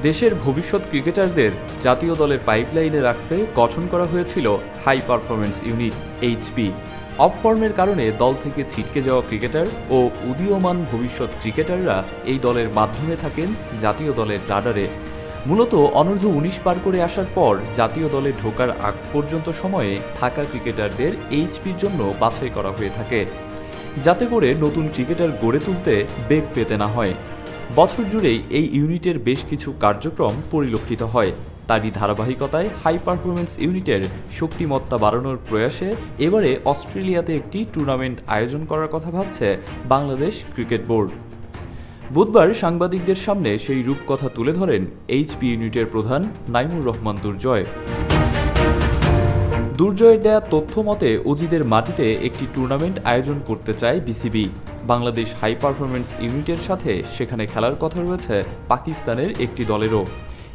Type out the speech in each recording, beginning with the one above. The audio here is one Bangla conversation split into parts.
দেশের ভবিষ্যৎ ক্রিকেটারদের জাতীয় দলের পাইপলাইনে রাখতে গঠন করা হয়েছিল high performance unit HP. Off ফর্মের কারণে দল থেকে ছিটকে যাওয়া ক্রিকেটার ও উদীয়মান ভবিষ্যৎ ক্রিকেটাররা এই দলের মাধ্যমে থাকেন জাতীয় দলের রাডারে। মূলত অনূর্ধ্ব ১৯ পার করে আসার পর জাতীয় দলে ঢোকার আগ পর্যন্ত সময়ে থাকা ক্রিকেটারদের এইচপির জন্য বাছাই করা হয়ে থাকে, যাতে করে নতুন ক্রিকেটার গড়ে তুলতে বেগ পেতে না হয়। বছর জুড়েই এই ইউনিটের বেশ কিছু কার্যক্রম পরিলক্ষিত হয়। তারই ধারাবাহিকতায় হাই পারফরম্যান্স ইউনিটের শক্তিমত্তা বাড়ানোর প্রয়াসে এবারে অস্ট্রেলিয়াতে একটি টুর্নামেন্ট আয়োজন করার কথা ভাবছে বাংলাদেশ ক্রিকেট বোর্ড। বুধবার সাংবাদিকদের সামনে সেই রূপকথা তুলে ধরেন এইচপি ইউনিটের প্রধান নাইমুর রহমান দুর্জয়। দুর্জয়ের দেয়া তথ্য মতে অজিদের মাটিতে একটি টুর্নামেন্ট আয়োজন করতে চায় বিসিবি। বাংলাদেশ হাই পারফরম্যান্স ইউনিটের সাথে সেখানে খেলার কথা রয়েছে পাকিস্তানের একটি দলেরও।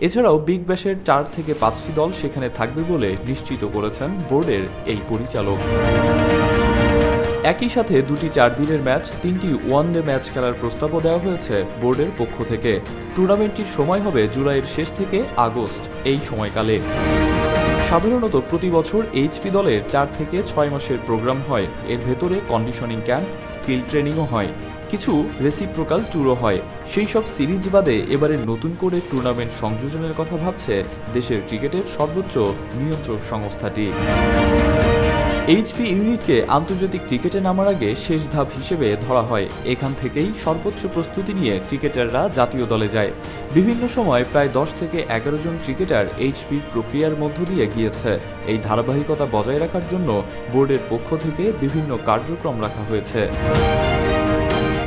এছাড়াও বিগ ব্যাশের 4 থেকে 5টি দল সেখানে থাকবে বলে নিশ্চিত করেছেন বোর্ডের এই পরিচালক। একই সাথে 2টি 4 দিনের ম্যাচ, 3টি ওয়ানডে ম্যাচ খেলার প্রস্তাবও দেওয়া হয়েছে বোর্ডের পক্ষ থেকে। টুর্নামেন্টটির সময় হবে জুলাইয়ের শেষ থেকে আগস্ট এই সময়কালে। সাধারণত প্রতি বছর এইচপি দলের 4 থেকে 6 মাসের প্রোগ্রাম হয়। এর ভেতরে কন্ডিশনিং ক্যাম্প, স্কিল ট্রেনিংও হয়, কিছু রেসিপ্রোকাল ট্যুরও হয়। সেই সব সিরিজ বাদে এবারে নতুন করে টুর্নামেন্ট সংযোজনের কথা ভাবছে দেশের ক্রিকেটের সর্বোচ্চ নিয়ন্ত্রক সংস্থাটি। এইচপি ইউনিটকে আন্তর্জাতিক ক্রিকেটে নামার আগে শেষ ধাপ হিসেবে ধরা হয়। এখান থেকেই সর্বোচ্চ প্রস্তুতি নিয়ে ক্রিকেটাররা জাতীয় দলে যায়। বিভিন্ন সময় প্রায় 10 থেকে 11 জন ক্রিকেটার এইচপির প্রক্রিয়ার মধ্য দিয়ে গিয়েছে। এই ধারাবাহিকতা বজায় রাখার জন্য বোর্ডের পক্ষ থেকে বিভিন্ন কার্যক্রম রাখা হয়েছে।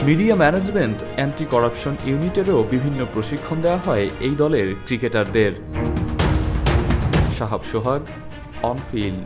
মিডিয়া ম্যানেজমেন্ট, অ্যান্টি করাপশন ইউনিটেরও বিভিন্ন প্রশিক্ষণ দেওয়া হয় এই দলের ক্রিকেটারদের। শাহাব সোহাগ, অন ফিল্ড।